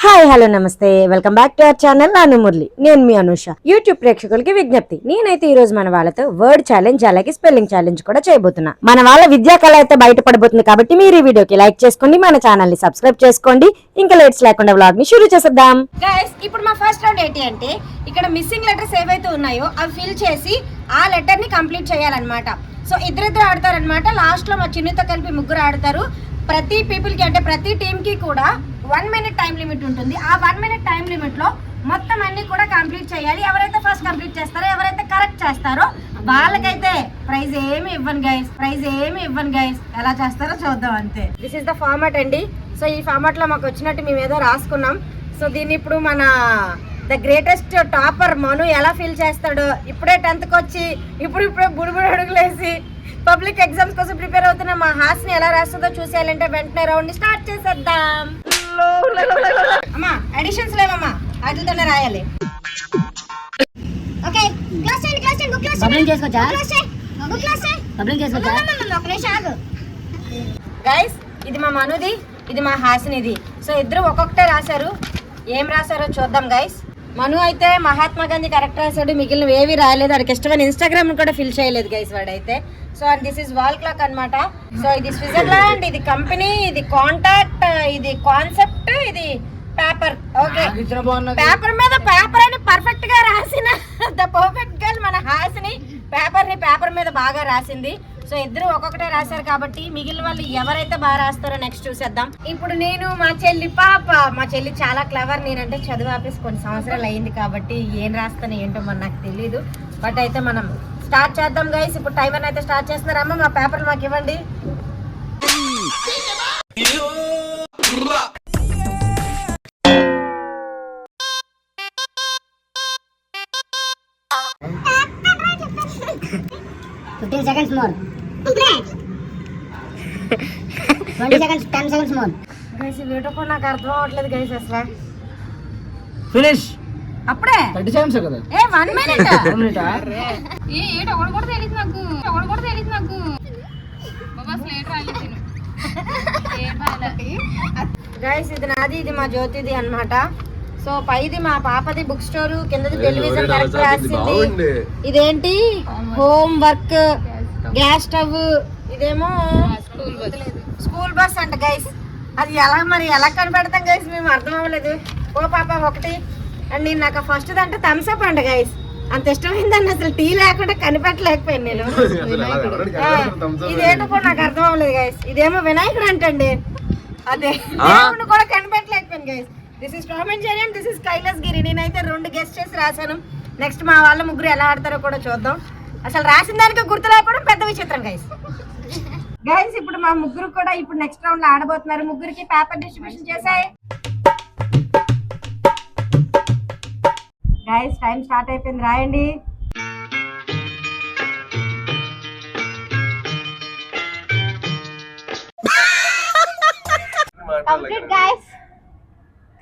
Hi hello నమస్తే welcome back to our channel నాను మురళి. నేను మీ అనుష. యూట్యూబ్ ప్రేక్షకులకి విజ్ఞప్తి, నేనైతే ఈ రోజు మన వాళ్ళతో వర్డ్ ఛాలెంజ్ అలాగే స్పెల్లింగ్ ఛాలెంజ్ కూడా చేయబోతున్నా. మన వాళ్ళ విద్యా కళ అయితే బయటపడబోతుంది కాబట్టి మీరు ఈ వీడియోకి లైక్ చేసుకోండి, మన ఛానల్ ని సబ్స్క్రైబ్ చేసుకోండి. ఇంకా లేట్స్ లేకుండా వ్లాగ్ ని షురూ చేసేద్దాం. గైస్, ఇప్పుడు మా ఫస్ట్ రౌండ్ ఏంటి అంటే ఇక్కడ మిస్సింగ్ లెటర్స్ ఏవైతే ఉన్నాయో అవి ఫిల్ చేసి ఆ లెటర్ ని కంప్లీట్ చేయాలన్నమాట. సో ఇద్దరిద్దరు ఆడతారనమాట. లాస్ట్ లో మా చిన్నుతో కలిపి ముగ్గురు ఆడతారు. ప్రతి పీపుల్ కి అంటే ప్రతి టీమ్ కి కూడా 1 minute టైం లిమిట్ ఉంటుంది. ఆ 1 minute టైం లిమిట్ లో మొత్తం అన్ని కూడా కంప్లీట్ చేయాలి. ఎవరైతే ఫస్ట్ కంప్లీట్ చేస్తారో, ఎవరైతే కరెక్ట్ చేస్తారో వాళ్ళకైతే ప్రైజ్ ఏమి ఇవ్వను గైస్. ఎలా చేస్తారో చూద్దాం అంతే. దిస్ ఇస్ ద ఫార్మాట్ అండి. సో ఈ ఫార్మాట్ లో మాకు వచ్చినట్టు మేము ఏదో రాసుకున్నాం. సో దీన్ని ఇప్పుడు మన ద గ్రేటెస్ట్ టాపర్ మను ఎలా ఫీల్ చేస్తాడో, ఇప్పుడే 10th కి వచ్చి ఇప్పుడే బుడిబుడి అడుగులేసి పబ్లిక్ ఎగ్జామ్స్ కోసం ప్రిపేర్ అవుతున్న మా హాస్ని ఎలా రాస్తుందో చూసేయాలంటే వెంటనే రౌండ్ ని స్టార్ట్ చేసేద్దాం. అమ్మా అడిషన్స్ లేవమ్మా, వాటితోనే రాయాలి. ఓకే, క్లాస్ చేయండి బుక్ క్లాస్ పబ్లిక్ చేసుకోవచ్చా? బుక్ క్లాస్ పబ్లిక్ చేసుకోవచ్చా? ఒక నిమిషం ఆగు. గైస్, ఇది మా మనుది, ఇది మా హాస్నిది. సో ఇద్దరు ఒక్కొక్కటే రాశారు. ఏం రాశారో చూద్దాం గైస్. మను అయితే మహాత్మా గాంధీ కరెక్ట్ రాశాడు, మిగిలినవి ఏవి రాయలేదు. వాడికి ఇష్టమైన ఇన్స్టాగ్రామ్ కూడా ఫిల్ చేయలేదు గైస్ వాడైతే. So and this is wall clock అన్నమాట. సో ఇది స్విట్జర్లాండ్, ఇది కంపెనీ, ఇది కాంటాక్ట్, ఇది కాన్సెప్ట్, ఇది పేపర్. ఓకే, పేపర్ మీద పేపర్ అని పర్ఫెక్ట్ గా రాసిన ద పర్ఫెక్ట్ గర్ల్ మన హాసిని పేపర్ మీద బాగా రాసింది. సో ఇద్దరు ఒక్కొక్కటే రాశారు కాబట్టి మిగిలిన వాళ్ళు ఎవరైతే బాగా రాస్తారో నెక్స్ట్ చూసేద్దాం. ఇప్పుడు నేను మా చెల్లి చాలా క్లవర్. నేనంటే చదువు ఆపేసి కొన్ని సంవత్సరాలు అయింది కాబట్టి ఏం రాస్తాను ఏంటో మరి నాకు తెలీదు. బట్ అయితే మనం స్టార్ట్ చేద్దాం గైస్. ఇప్పుడు టైమర్ అయితే స్టార్ట్ చేస్తున్నారమ్మా. మా పేపర్లు మాకు ఇవ్వండి. seconds more. 20 seconds, 10 seconds more. Guys ఈ వీడియో కూడా నాకు అర్థం అవ్వట్లేదు గైస్ అసలు. ఫినిష్ అప్పుడే 30 seconds కదా. 1 minute. 1 minute ఏట ఒకటి కూడా తెలియదు నాకు బాబా స్లేట్ రాలేదు గైస్ ఇది నాది, ఇది మా జ్యోతిది అన్నమాట. సో పైది మా పాపది బుక్ స్టోర్, కిందది టెలివిజన్ కరెక్ట్ రాసింది. ఇదేంటి హోమ్ వర్క్, గ్యాస్ స్టవ్, ఇదేమో స్కూల్ బస్ అంట గైస్. అది ఎలా కనిపెడతాం గైస్, మేము అర్థం అవ్వలేదు. ఓ పాప ఒకటి. అండ్ నేను నాకు ఫస్ట్ అంటే థమ్స్అప్ అంట గైస్. అంత ఇష్టమైందని అసలు టీ లేకుండా కనిపెట్టలేకపోయాను నేను. ఇదేంటో కూడా నాకు అర్థం అవ్వలేదు గైస్. ఇదేమో వినాయకుడు అంటండి, అదే దేవుడిని కూడా కనిపెట్టలేకపోయాను guys. This is Tom and Jerry and this is Kailasagiri. నేనైతే 2 గెస్ట్ చేసి రాశాను. నెక్స్ట్ మా వాళ్ళ ముగ్గురు ఎలా ఆడతారో కూడా చూద్దాం. అసలు రాసిన దానికి గుర్తు లేకపోవడం పెద్ద విచిత్రం గైస్. ఇప్పుడు మా ముగ్గురు కూడా ఇప్పుడు నెక్స్ట్ రౌండ్ లో ఆడబోతున్నారు. ముగ్గురికి పేపర్ డిస్ట్రిబ్యూషన్ చేసాయి గైస్. టైం స్టార్ట్ అయిపోయింది, రాయండి.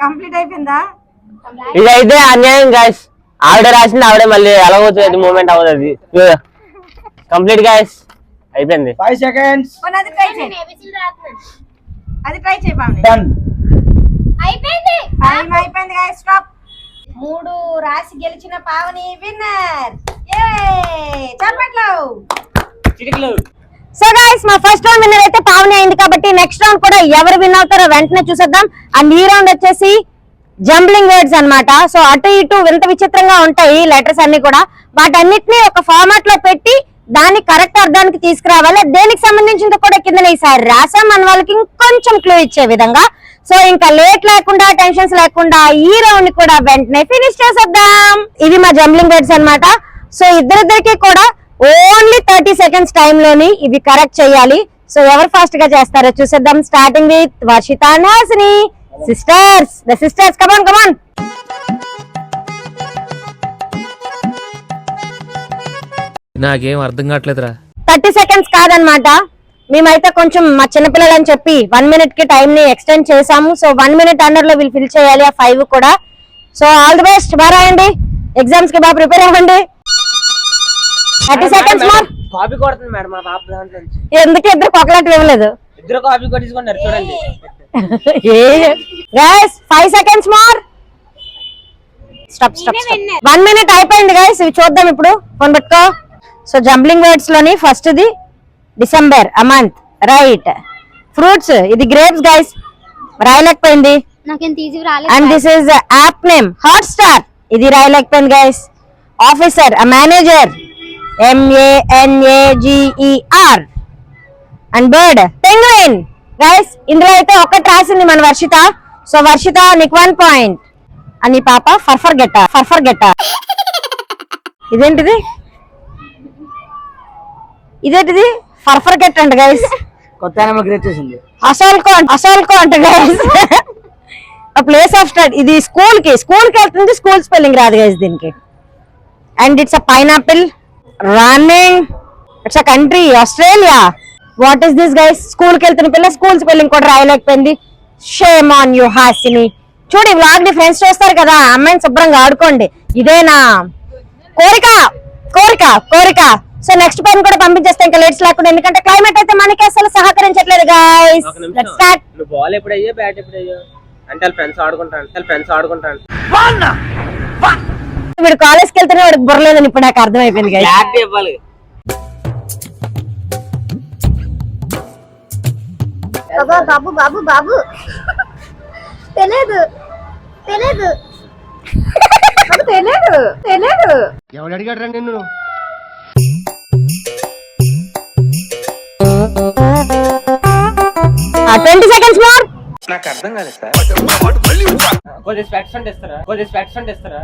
కంప్లీట్ అయిపోయిందా? ఇదైతే అన్యాయం గాయస్. ఆవిడ రాసింది ఆవిడే మళ్ళీ ఎలాగవుతుంది, మూమెంట్ అవ్వదు. కంప్లీట్ గాయస్, అయిపోయింది. 5 seconds. అది ట్రై చేయి పావని. Done. అయిపోయింది. టైం అయిపోయింది గాయ్స్. స్టాప్. 3 రాసి గెలిచిన పావని విన్నర్. చప్పట్లు. సో గైస్, మా ఫస్ట్ రౌండ్ విన్నర్ అయితే పావని అయింది కాబట్టి నెక్స్ట్ రౌండ్ కూడా ఎవరు విన్ అవుతారో వెంటనే చూసేద్దాం. అండ్ ఈ రౌండ్ వచ్చేసి జంబ్లింగ్ వర్డ్స్ అన్నమాట. సో అటు ఇటు వింత విచిత్రంగా ఉంటాయి లెటర్స్ అన్ని కూడా. వాటన్నిటిని ఒక ఫార్మాట్ లో పెట్టి దాన్ని కరెక్ట్ అర్థానికి తీసుకురావాలి. దేనికి సంబంధించింది కూడా కింద ఈసారి రాసాం మన వాళ్ళకి ఇంకొంచెం క్లూ ఇచ్చే విధంగా. సో ఇంకా లేట్ లేకుండా, టెన్షన్స్ లేకుండా ఈ రౌండ్ కూడా వెంటనే ఫినిష్ చేసేద్దాం. ఇది మా జంబ్లింగ్ వర్డ్స్ అన్నమాట. సో ఇద్దరిద్దరికి కూడా ఓన్లీ 30 seconds టైమ్ లోని ఇవి కరెక్ట్ చేయాలి. సో ఎవరు ఫాస్ట్ గా చేస్తారో చూసేద్దాం. Starting with Varshita and Hasini. Sisters, the sisters, come on. నాకేం అర్థం కావట్లేదురా. 30 seconds కాదనమాట. మేమైతే కొంచెం మా చిన్నపిల్లలు అని చెప్పి 1 minute కి టైం ని ఎక్స్టెండ్ చేసాము. సో 1 minute అండర్ లో వీళ్ళు ఫిల్ చేయాలి ఆ 5 కూడా. సో ఆల్ ది బెస్ట్, బాగా రాయండి, ఎగ్జామ్స్ కి బాగా ప్రిపేర్ అవ్వండి. 30 seconds more. కాపీ కొడుతుంది మేడం మా పాప దాంట్లో. ఎందుకు ఇద్దరు కొక్కలాంటి ఇవ్వలేదు? ఇద్దరు కాపీ కొట్టించుకున్నారు చూడండి. Guys, 5 seconds more. Stop 1 minute అయిపోయింది గైస్. ఇవి చూద్దాం ఇప్పుడు. ఫోన్ పెట్టుకో. సో జంబ్లింగ్ వర్డ్స్ లోని first the December a month, right. Fruits ఇది గ్రేప్స్ గైస్, రాయలేకపోయింది. నాకెంత ఈజీ రాలేదు. And this is app name Hotstar, ఇది రాయలేకపోయింది guys. Officer a manager, MANAGER. And bird penguin guys. ఇందులో అయితే ఒకటి రాసింది మన వర్షిత. సో వర్షిత నీకు 1 point. అని పాప ఫర్ఫర్ గెట్ట. ఇదేంటిది ఫర్ఫర్ గెట్ అంట గైస్. కొత్త యానిమల్ క్రియేట్ చేసింది. అసాల్కో అంట గైస్. ప్లేస్ ఆఫ్ స్టడీ, ఇది స్కూల్ కి వెళ్తుంది, స్కూల్ స్పెల్లింగ్ రాదు గైస్ దీనికి. And it's a pineapple. Running, it's a country Australia. What is this guys? School కి వెళ్తున్న పిల్ల స్కూల్ స్పెల్లింగ్ కూడా రాయలేకపోయింది. Shame on you Hasini. చూడు వ్లాగ్ ని ఫ్రెండ్స్ చూస్తారు కదా, అమ్మాయిని శుభ్రంగా ఆడుకోండి. ఇదేనా కోరిక. సో నెక్స్ట్ పైన కూడా పంపించేస్తే ఇంకా లేట్స్ లేకుండా, ఎందుకంటే క్లైమేట్ అయితే మనకి అసలు సహకరించట్లేదు గైస్. Let's start. నువ్వు బాల్ ఎప్పుడయ్యో బ్యాట్ ఎప్పుడయ్యో అంటే ఫ్రెండ్స్ ఆడుకుంటాను. వీడు కాలేజ్కి వెళ్తేనే వాడికి బుర్రలేదని ఇప్పుడు నాకు అర్థమైపోయింది గైస్. బ్యాట్ ఇవ్వాలి. బాబు తెలియదు. ఎవడు అడిగాడు రా నిన్ను? 20 seconds more. నాకు అర్థం కాలేదు సార్. కొద్దిగా స్పెక్ట్స్ అంటే ఇస్తారా?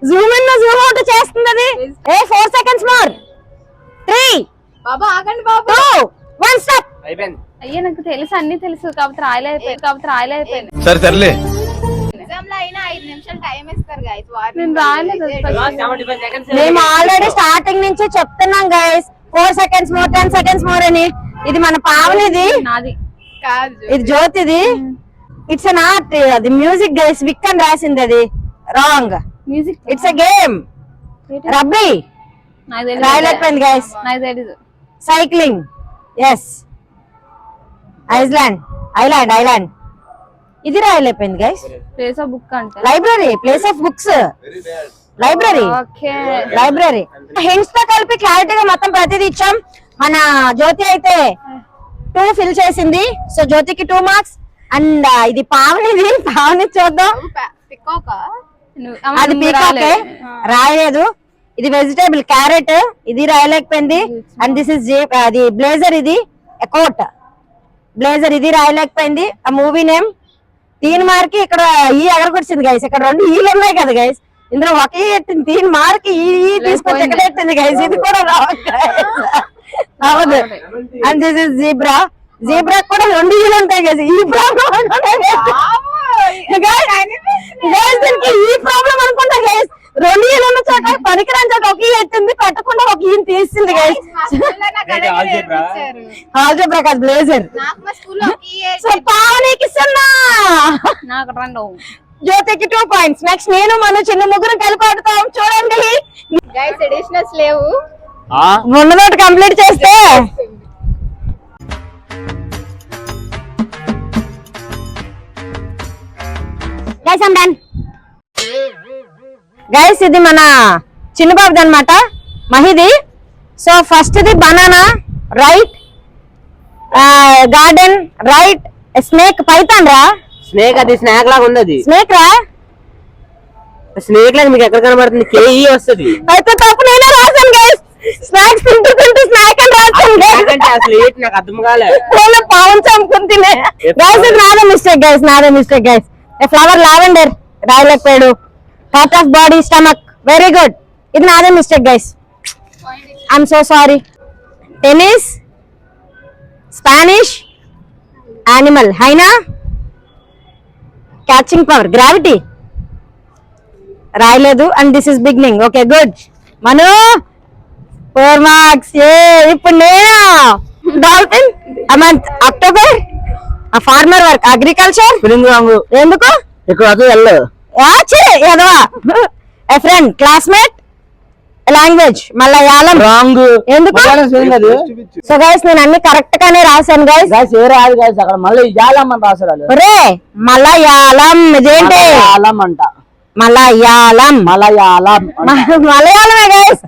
జూమ్ ఇన్ జూమ్ అవుట్ చేస్తుంది అది. 4 seconds more. 3 బాబా ఆగండి బాబా. 2 1 స్టాప్. అయిపోయింది. అయ్యే నాకు తెలుసు, అన్ని తెలుసు, కాబట్టి రాయలేకపోయింది. సరే సర్లే. ఎగ్జామ్ లో అయినా 5 నిమిషాలు టైం ఇస్తారు గైస్. నేను రాయలేదు. 75 seconds. మేము ఆల్రెడీ స్టార్టింగ్ నుంచి చెప్తున్నాం guys, 4 seconds more 10 seconds more అని. ఇది మన పావనిది, నాది కాదు, ఇది జ్యోతిది. ఇట్స్ అన్ ఆర్ట్, అది మ్యూజిక్ గైస్. విక్ అని రాసింది, అది wrong. Music it's a game. Rugby రాయలేకపోయింది గైస్. నాకు తెలీదు. Cycling, yes. ఐలాండ్ ఇది రాయలేకపోయింది గైస్. ప్లేస్ ఆఫ్ బుక్ అంటే library, place of books, library. Hints తో కలిపి క్లారిటీగా మొత్తం ప్రతిదీ ఇచ్చాం. మన జ్యోతి అయితే 2 ఫిల్ చేసింది. సో జ్యోతికి 2 marks. అండ్ ఇది పావని చూద్దాం. అది పీకాకే, రాయలేదు. ఇది వెజిటేబుల్ క్యారెట్, ఇది రాయలేకపోయింది. అండ్ దిస్ ఇస్ అది బ్లేజర్, ఇది కోట్ బ్లేజర్, ఇది రాయలేకపోయింది. ఆ మూవీ నేమ్. 3 మార్క్ ఇక్కడ ఈ ఎగరకొచ్చింది గైస్. ఇక్కడ 2 ఈలు ఉన్నాయి కదా గైస్, ఇందులో ఒకే ఎట్టింది. 3 మార్క్ ఈ తీసుకొచ్చి ఎక్కడ ఎట్టింది గైస్. ఇది కూడా రావద్దు. అండ్ దిస్ ఇస్ జీబ్రా కూడా 2 ఈలు ఉంటాయి గైస్. ఈ ప్రాబ్లం దీనికి ఈ ప్రాబ్లం అనుకుంటా గైస్. 2 ఈలు ఉన్న చోట పనికిరాని చోట ఒక ఈ ఎట్టింది, పెట్టకుండా ఒక ఈని తీసింది గైస్. ఆల్జీబ్రా కాదు, బ్లేజర్. సో పావనికి 0, నాకు 2. జ్యోతికి 2 points. నెక్స్ట్ నేను మనం చిన్న ముగ్గురు కలిపి ఆడుతాం. చూడండి గైస్ ఎడిషనల్స్ లేవు. ఉన్నదోటి కంప్లీట్ చేస్తే గైస్ ఐమ్ డన్. గైస్ ఇది మన చిన్నబాబుది అన్నమాట, మహిది. So first the banana, right. Garden, right. Snake, python రా. స్నేక్, అది స్నాక్ లాగా ఉంది. అది స్నేక్ రా. స్నేక్ లాగా మీకు ఎక్కడ కనబడుతుంది? KE వస్తుంది. అయితే తప్పు నేనే రాశాను గైస్. స్నాక్స్ తింటూ స్నాక్ అని రాశాను గైస్. అసలు ఏంటి నాకు అర్థం కాలేదు. పావును చంపుకుని తినే గైస్. ఇది నాదే మిస్టేక్ గైస్. ఫ్లవర్, లావెండర్ రాయలేకపోయాడు. Part of body, stomach, very good. ఇది నాదే mistake guys. I'm so sorry. Tennis, Spanish, animal, hyena, catching power, gravity రాయలేదు. And this is beginning. Okay good. Manu 4 marks. ఇప్పుడు నేను dolphin, a month, October, farmer work, agriculture. ఎందుకు friend, classmate, language Malayalam. Wrong. ఎందుకు? So guys నేను అన్ని correct గానే రాశాను guys. అక్కడ మళ్ళీ యాలం అని రాశారు. ఒరే మలయాళం, ఇదేంటి? యాలం అంట. మలయాళం మలయాళమే గైస్.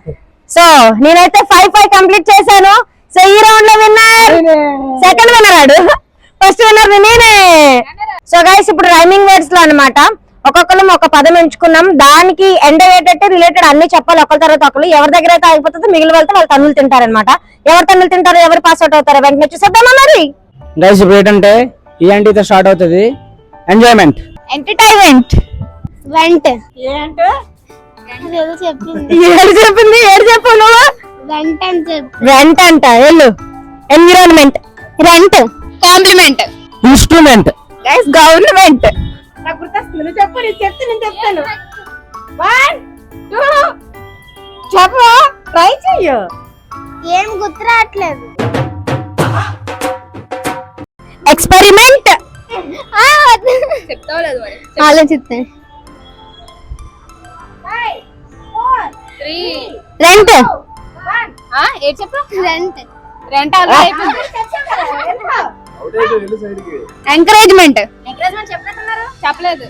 సో నేనైతే 5 కంప్లీట్ చేశాను. సో ఈ రౌండ్ లో విన్నర్ సెకండ్ విన్నర్ ఆడు, ఫస్ట్ విన్నర్ నేనే. సో గైస్ ఇప్పుడు రైమింగ్ వర్డ్స్ లో అన్నమాట ఒక్కొక్కరు ఒక పదం ఎంచుకున్నాం. దానికి ఎండ్ అయ్యేటట్టు రిలేటెడ్ అన్ని చెప్పాలి ఒకరి తర్వాత ఒకరు. ఎవరి దగ్గర అయితే అయిపోతుందో మిగిలిన వెళ్తే వాళ్ళు తన్నులు తింటారనమాట. ఎవరు తన్నులు తింటారో ఎవరు పాస్ అవుట్ అవుతారో వెంటనే చూసేద్దామా మరి. గైస్ ఇప్పుడు ఏంటంటే ఈఎన్టీతో స్టార్ట్ అవుతుంది. ఎంజాయ్మెంట్, ఎంటర్టైన్మెంట్, వెంట్ ఏంటో ఏదో చెప్పింది. ఏడు చెప్పు నువ్వు. వెంట్ అని చెప్పి రెంట్ అంట వెళ్ళు. Environment, rent, compliment, instrument, guys government. నాకు గుర్తొస్తుంది, నువ్వు చెప్పు. నేను చెప్తాను. 1 2 చెప్పు, ట్రై చెయ్యు. ఏం గుర్తు రావట్లేదు. ఎక్స్పెరిమెంట్, చెప్తావు లేదు మరి. ఆలోచిస్తాను. 3 రెంట్, ఏం చెప్పు. రెంట్ రెంట్ ఆల్రెడీ అయిపోయింది. ఎంకరేజ్మెంట్, చెప్పలేదు.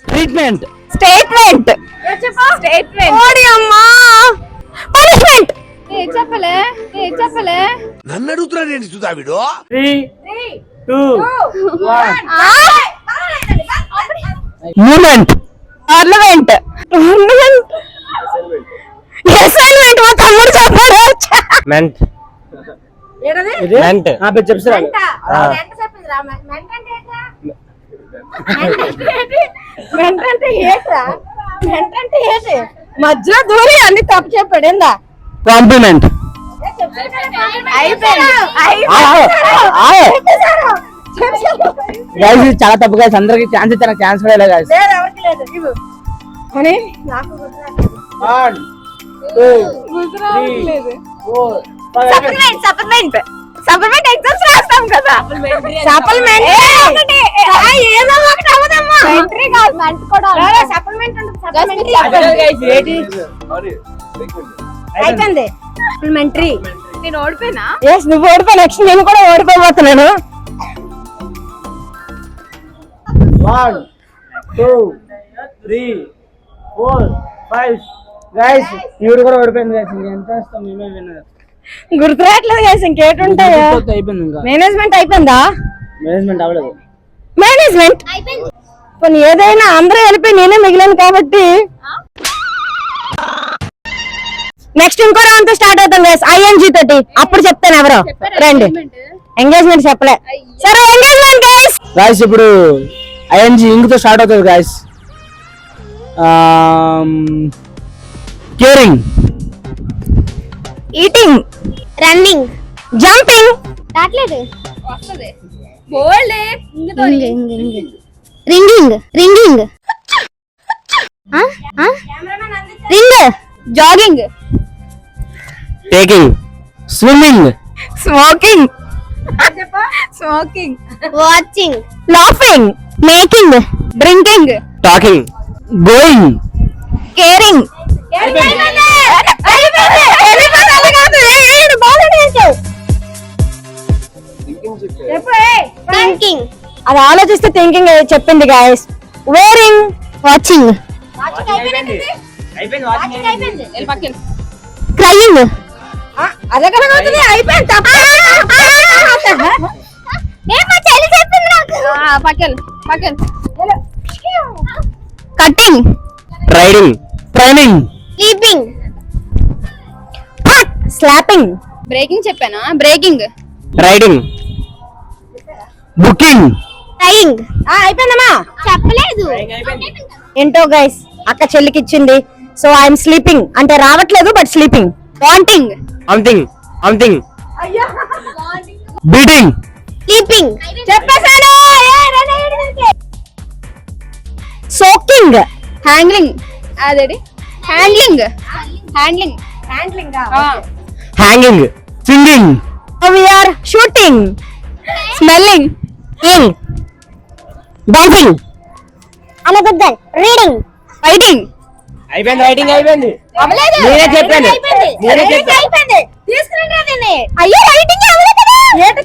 ట్రీట్మెంట్, స్టేట్మెంట్, స్టేట్మెంట్, ఓడి అమ్మా, పనిష్మెంట్, ఏం చెప్పలే. నన్ను అడుగుతున్నాడు ఏంటి సుధావిడు? 3 2 1 మూమెంట్, పార్లమెంట్, అసైన్మెంట్. మా తమ్ముడు చెప్పాడు. మెంట్ మెంట్ చెప్తారా? మధ్యలో దూరి అన్ని తప్పు చెప్పాడు. ఏందా కాంప్లిమెంట్, గైస్ ఇది చాలా తప్పు గైస్. అందరికి ఛాన్స్ ఇచ్చాను, ఛాన్స్ కూడా లేదు గైస్. 1 2 3 4 సప్లిమెంట్ ఎగ్జామ్స్ రాస్తాం కదా. సప్లిమెంట్ ఏదో ఒకటి అవదమ్మా. సప్లిమెంట్ అయిపోయింది. సప్లిమెంటరీ. నేను ఓడిపోయినా. నువ్వు ఓడిపో. నెక్స్ట్ నేను కూడా ఓడిపోబోతున్నాను. 1 2 3 4 5 గైస్ ఇవి కూడా ఓడిపోయింది గైస్. ఎంత వస్తాం మేమే విన్నర్. గుర్తు రావట్లేదు గైస్. ఇంకేటుంటాయా? అయిపోయింది. ఇంకా మేనేజ్మెంట్ అయిపోయిందా? మేనేజ్మెంట్ అవ్వలేదు. మేనేజ్మెంట్ కొన్ని ఏదైనా అందరూ వెళ్ళిపోయి నేనే మిగిలాను కాబట్టి నెక్స్ట్ ఇంకో రౌండ్ తో స్టార్ట్ అవుతాం గైస్. ఐఎన్జీ తోటి. అప్పుడు చెప్తాను ఎవరో రండి. ఎంగేజ్మెంట్ చెప్పలే. సరే ఎంగేజ్మెంట్ గైస్. గైస్ ఇప్పుడు ఐఎన్జీ ఇంగ్ తో స్టార్ట్ అవుతుంది guys. Caring, eating, running, jumping, రావట్లేదు. వస్తుంది. బోల్డే. Ringing ring, jogging, taking, swimming, smoking, watching, laughing, making, drinking, talking, going, caring. Thinking, అది ఆలోచిస్తే థింకింగ్ చెప్పింది గాయస్. Wearing, watching, crying. అదే కనుక అయిపోయింది. Cutting, riding, training, sleeping, slapping, breaking చెప్పానా. Breaking, riding, booking, tying. అయిపోయిందమ్మా. చెప్పలేదు. ఏంటో గైస్ అక్క చెల్లికి ఇచ్చింది. సో ఐఎమ్ స్లీపింగ్ అంటే రావట్లేదు but sleeping. Wanting, something, something, beating, sleeping, చెప్పేశాడు. సోకింగ్, హ్యాంగ్లింగ్. అదేడి handling. Handling. Hanging, singing, we're shooting, smelling, ing, dancing, అనగుద్దల్, రీడింగ్, ఫైటింగ్. అయిపోయింది. రైటింగ్ అయిపోయింది. అవ్వలేదు. నేనే చెప్పాను. అయ్యో రైటింగ్ ఏంటో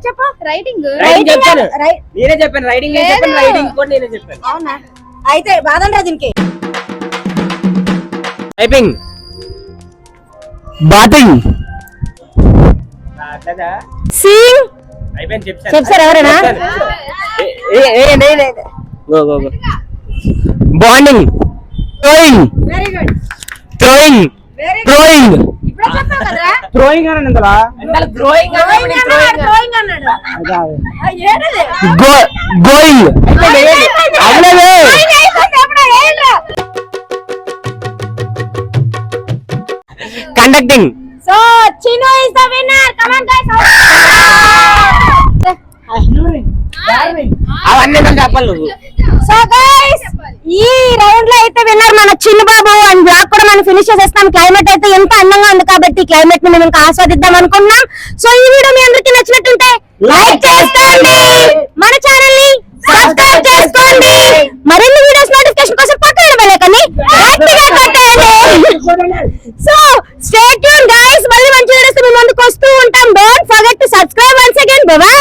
చెప్పు. రైటింగ్. రైటింగ్ చెప్పాను. నేనే చెప్పాను. రైటింగ్ నేను చెప్పాను. రైటింగ్ కూడా నేనే చెప్పాను. అవునా? అయితే బాధండి దీనికి. టైపింగ్, బాతింగ్, అట్లా సీయింగ్ అయిపోయింది చెప్తారు ఎవరైనా? Bonding, throwing, very good, throwing, throwing, ఇప్పుడే చెప్పావు కదరా. థ్రోయింగ్ అని ఇందులో థ్రోయింగ్ అన్నాడు. ఏంటది? గోయింగ్, అవ్వలేదు. Conducting, so చిను is the winner. Come on guys. అవన్నీ చెప్పాలి నువ్వు. సో గైస్ ఈ రౌండ్ లో అయితే విన్నర్ మన చిన్న బాబు. అండ్ బ్లాగ్ కూడా మనం ఫినిష్ చేసేస్తాం. క్లైమేట్ అయితే ఎంత అందంగా ఉంది కాబట్టి క్లైమేట్ ని మేము ఇంకా ఆస్వాదిద్దాం అనుకుంటున్నాం. సో ఈ వీడియో మీ అందరికీ నచ్చినట్టుంటే లైక్ చేసుకోండి, మన ఛానల్ ని సబ్స్క్రైబ్ చేసుకోండి, మరిన్ని వీడియోస్ నోటిఫికేషన్ కోసం పక్కన బెల్ ఐకాన్ ని గట్టిగా కొట్టండి. సో స్టే ట్యూన్ గైస్, మళ్ళీ మంచి వీడియోస్ మీ ముందుకు వస్తూ ఉంటాం. Don't forget to subscribe once again. By by.